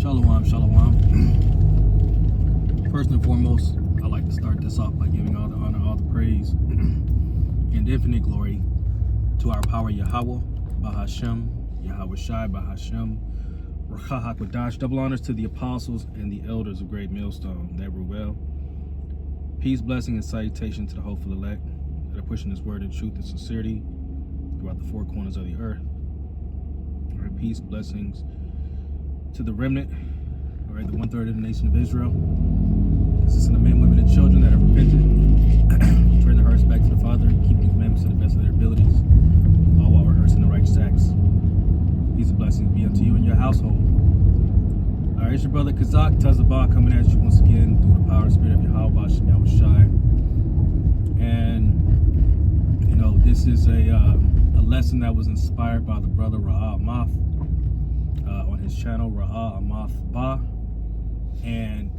Shalom, shalom. First and foremost, I'd like to start this off by giving all the honor, all the praise, and infinite glory to our power Yahweh, Bahashem, Yahweh Shai, Bahashem, Racha HaKodash. Double honors to the apostles and the elders of Great Millstone that were well. Peace, blessing, and salutation to the hopeful elect that are pushing this word in truth and sincerity throughout the four corners of the earth. All right, peace, blessings to the remnant, all right, the 1/3 of the nation of Israel, consisting of men, women, and children that have repented, turn their hearts back to the Father, and keep the commandments to the best of their abilities, all while rehearsing the righteous acts. Peace and blessings be unto you and your household. All right, it's your brother Kazak Tazabah coming at you once again through the power and spirit of Yahweh Shemel Shai. And you know, this is a lesson that was inspired by the brother Ra'ah Amath on his channel, Ra'ah Amath Ba. And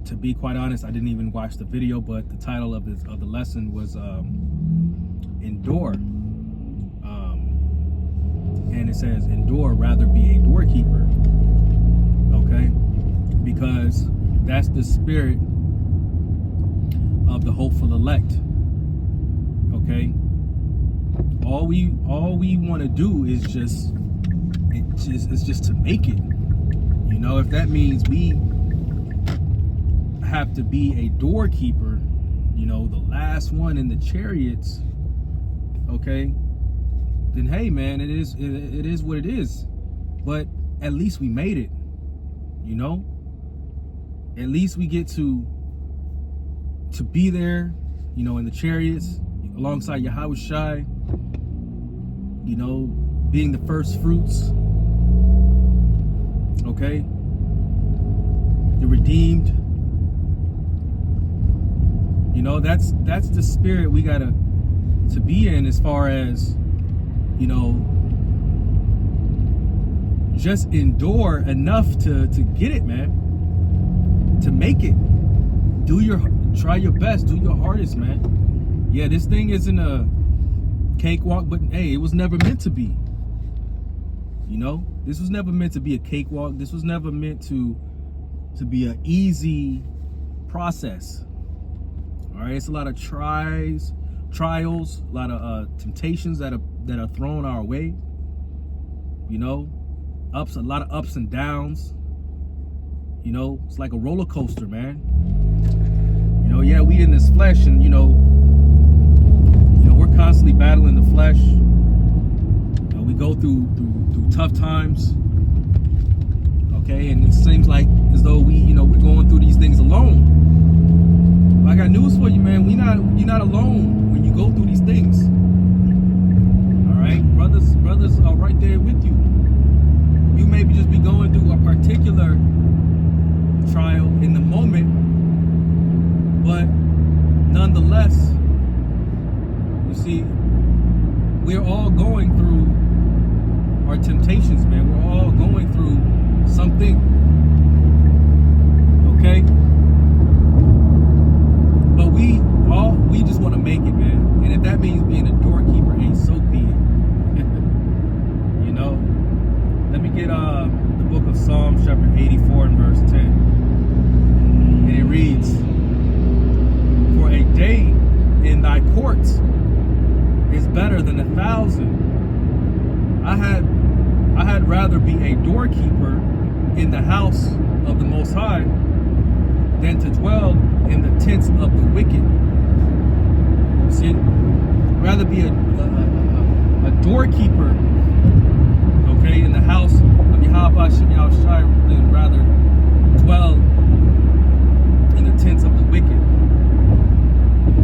to be quite honest, I didn't even watch the video, but the title of the lesson was Endure. And it says, endure, rather be a doorkeeper. Okay? Because that's the spirit of the hopeful elect. Okay? All we want to do is just to make it. You know, if that means we have to be a doorkeeper, you know, the last one in the chariots, okay, then hey man, it is what it is. But at least we made it, you know. At least we get to be there, you know, in the chariots alongside Yahweh Shai, you know, being the first fruits, okay, the redeemed. You know, that's the spirit we gotta to be in, as far as, you know, just endure enough to get it, man, to make it. Try your best, do your hardest, man. Yeah, this thing isn't a cakewalk, but hey, it was never meant to be. You know, this was never meant to be a cakewalk. This was never meant to be an easy process. All right, it's a lot of trials, a lot of temptations that are thrown our way. You know, a lot of ups and downs. You know, it's like a roller coaster, man. You know, yeah, we in this flesh, and you know, we're constantly battling the flesh. You know, we go through tough times. Okay, and it seems like as though we're going through these things alone. But I got news for you, man. You're not alone when you go through these things. All right, brothers are right there with you. You may just be going through a particular trial in the moment, but nonetheless, you see, we're all going through our temptations, man. We're all going through something. Okay? But we just want to make it, man. And if that means being a doorkeeper, hey, so be it. You know? Let me get the book of Psalms, chapter 84 and verse 10. And it reads, "For a day in thy courts is better than 1,000. I had rather be a doorkeeper in the house of the Most High than to dwell in the tents of the wicked." You see, rather be a doorkeeper, okay, in the house of Yahweh Shemel Shai than rather dwell in the tents of the wicked.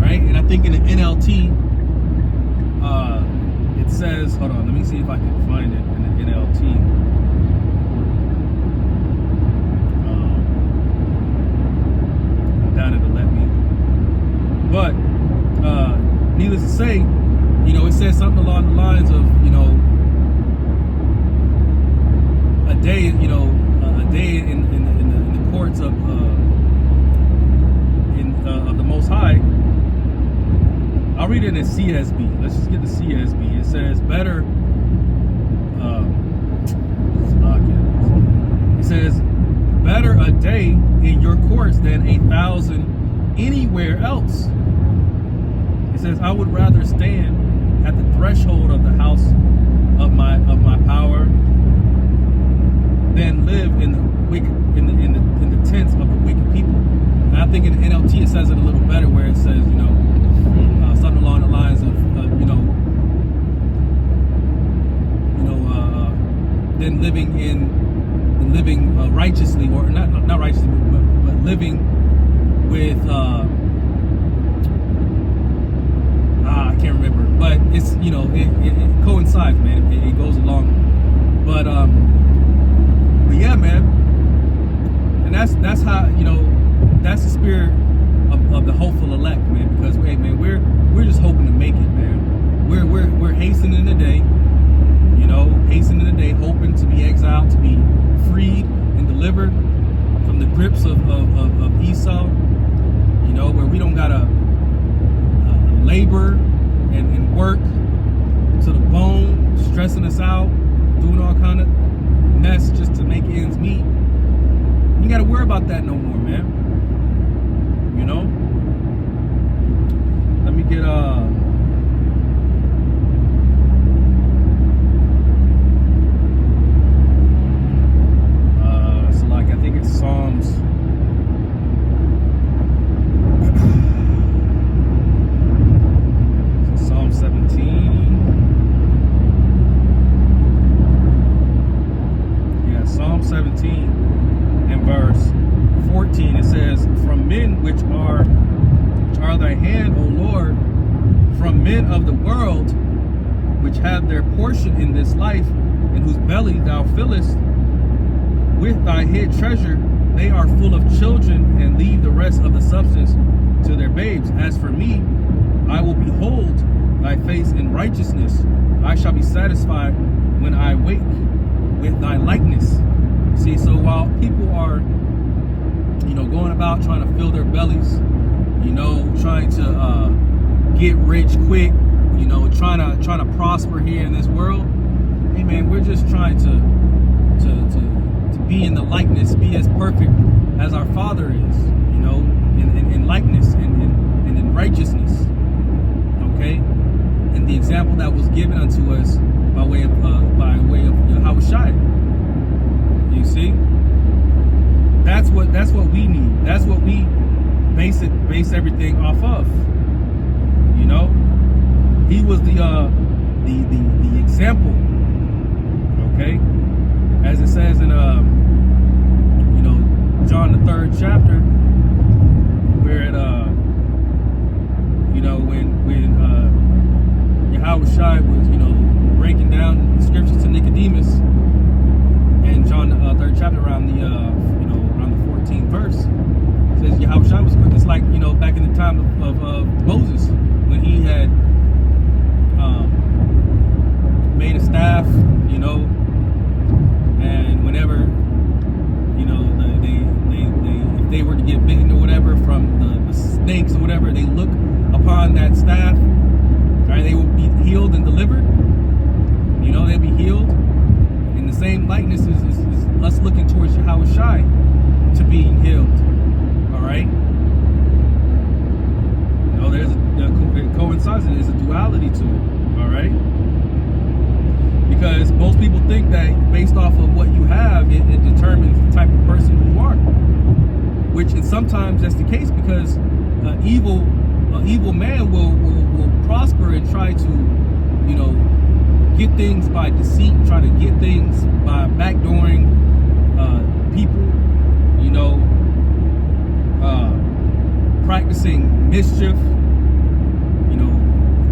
Right? And I think in the NLT, it says, hold on, let me see if I can find it in the NLT. Down it'll let me. But needless to say, you know, it says something along the lines of, you know, a day in the courts of the Most High. I'll read it in CSB. Let's just get the CSB. It says better. It says worse than 1,000 anywhere else. It says, I would rather stand at the threshold of the house of my power than live in the wicked in the tents of the wicked people. And I think in the NLT it says it a little better, where it says, something along the lines of than living righteously, or not righteously, but living with I can't remember, but it's it coincides, man. It goes along, but yeah, man. And that's how that's the spirit of the hopeful elect, man. Because hey, man, we're just hoping to make it, man. We're hastening the day, hoping to be exiled, to be freed and delivered from the grips of Esau. Where we don't gotta labor and work to the bone, stressing us out, doing all kind of mess just to make ends meet. You gotta worry about that no more, man. Let me get so like I think it's Psalms. Psalm 17. Yeah, Psalm 17 and verse 14. It says, "From men which are thy hand, O Lord, from men of the world, which have their portion in this life, in whose belly thou fillest with thy hid treasure, they are full of children, and leave the rest of the substance to their babes. As for me, I will behold thy face in righteousness. I shall be satisfied when I wake with thy likeness." See, so while people are, going about trying to fill their bellies, trying to get rich quick, trying to prosper here in this world, hey man, we're just trying to be in the likeness, be as perfect as our Father is, in likeness and in righteousness. Okay, and the example that was given unto us by way of Yahushua. You see, that's what we need. That's what we base everything off of. He was the example. Okay, as it says in John the 3rd chapter, where it when Yahushua was breaking down the scriptures to Nicodemus, and John the 3rd chapter around the around the 14th verse, it says Yahushua was, it's like back in the time of Moses, when he had made a staff, and whenever if they were to get bitten or whatever from the snakes or whatever, they look upon that staff, right? They will be healed and delivered. They'll be healed. In the same likeness is us looking towards Yahushua to being healed. All right. It coincides. There's a duality to it. All right. Because most people think that based off of what you have, it determines the type of person you are. Which is sometimes that's the case, because an evil man will prosper and try to, get things by deceit, try to get things by backdooring people, practicing mischief,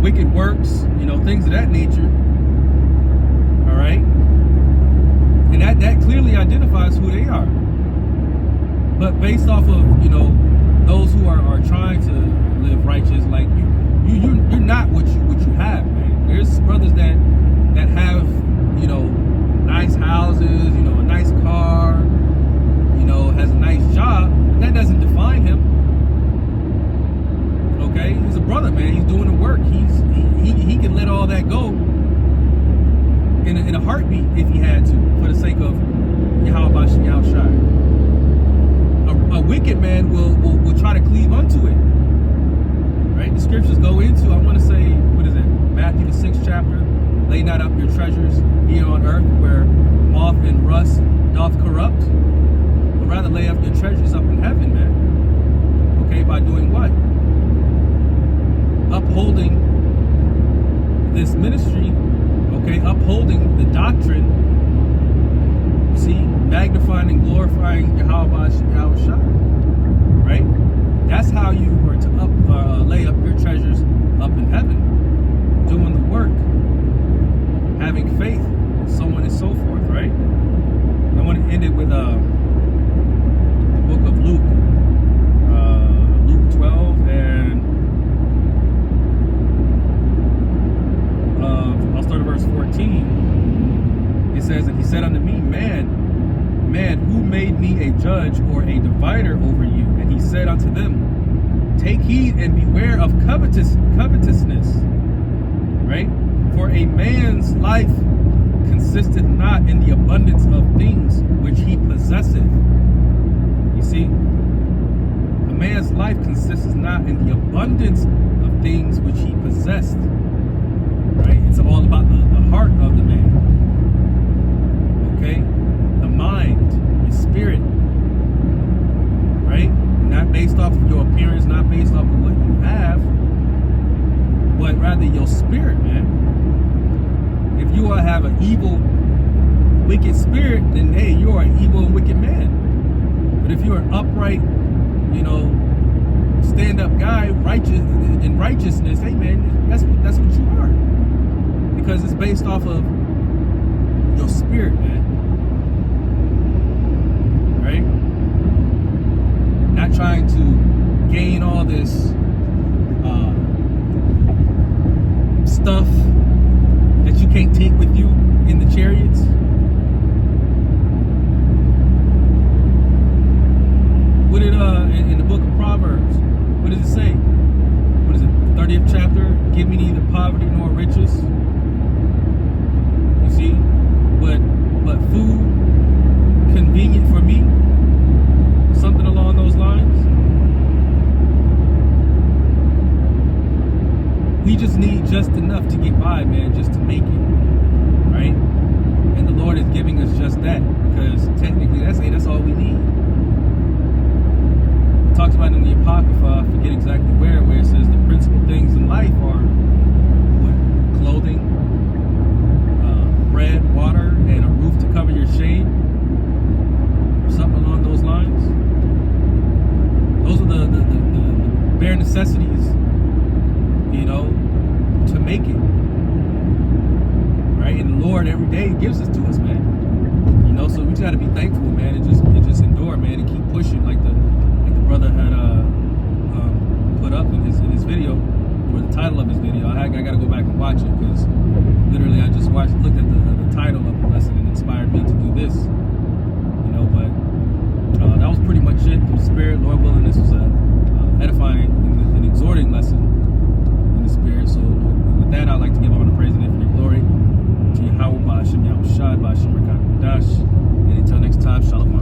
wicked works, things of that nature. All right, and that clearly identifies who they are. But based off of those who are trying to live righteous, like you're not what you have, man. There's brothers that have nice houses, a nice car, has a nice job. But that doesn't define him. Okay, he's a brother, man. He's doing the work. He can let all that go in a heartbeat if he had to, for the sake of Yahushua. A wicked man Lay not up your treasures here on earth, where moth and rust doth corrupt, but rather lay up your treasures up in heaven, man. Okay, by doing what? Upholding this ministry, okay, upholding the doctrine, see, magnifying and glorifying Yahweh Shai, right? That's how you are to lay up your treasures up in heaven, doing the work, having faith, so on and so forth, right? I want to end it with the book of Luke, Luke 12, and I'll start at verse 14. It says, and he said unto me, man, who made me a judge or a divider over you? And he said unto them, take heed and beware of covetousness, right? For a man's life consisteth not in the abundance of things which he possesseth. You see, a man's life consists not in the abundance of things which he possessed. Right? It's all about the heart of the man. Okay? The mind, your spirit. Right? Not based off of your appearance, not based off of what you have, but rather your spirit, man. If you have an evil, wicked spirit, then hey, you're an evil and wicked man. But if you're an upright, stand-up guy, in righteousness, hey man, that's what you are. Because it's based off of your spirit, man. Right? Not trying to gain all this stuff that you can't take with you in the chariots. What did in the book of Proverbs, what does it say? What is it, the 30th chapter? Give me neither poverty nor riches. You see? But food convenient for me. Something along those lines. We just need just enough to get by, man, just to make it. Right? And the Lord is giving us just that. Because technically that's all we need. It talks about in the Apocrypha, I forget exactly where it says the principal things in life are what? Clothing, bread, water, and a roof to cover your shame. Or something along those lines. Those are the bare necessities, to make it. Right? And the Lord every day gives it to us, man. So we just gotta be thankful, man, and just endure, man, and keep pushing like the brother had put up in his video, or the title of his video. I gotta go back and watch it, because literally I just looked at the title of the lesson and inspired me to do this. But that was pretty much it. Through the Spirit, Lord willing, this was a edifying and exhorting lesson in the Spirit. So with that, I'd like to give honor, praise, and infinite glory to Yahweh, Ba'ashem Yahushua, Ba'ashem Rakak Dash. And until next time, Shalom.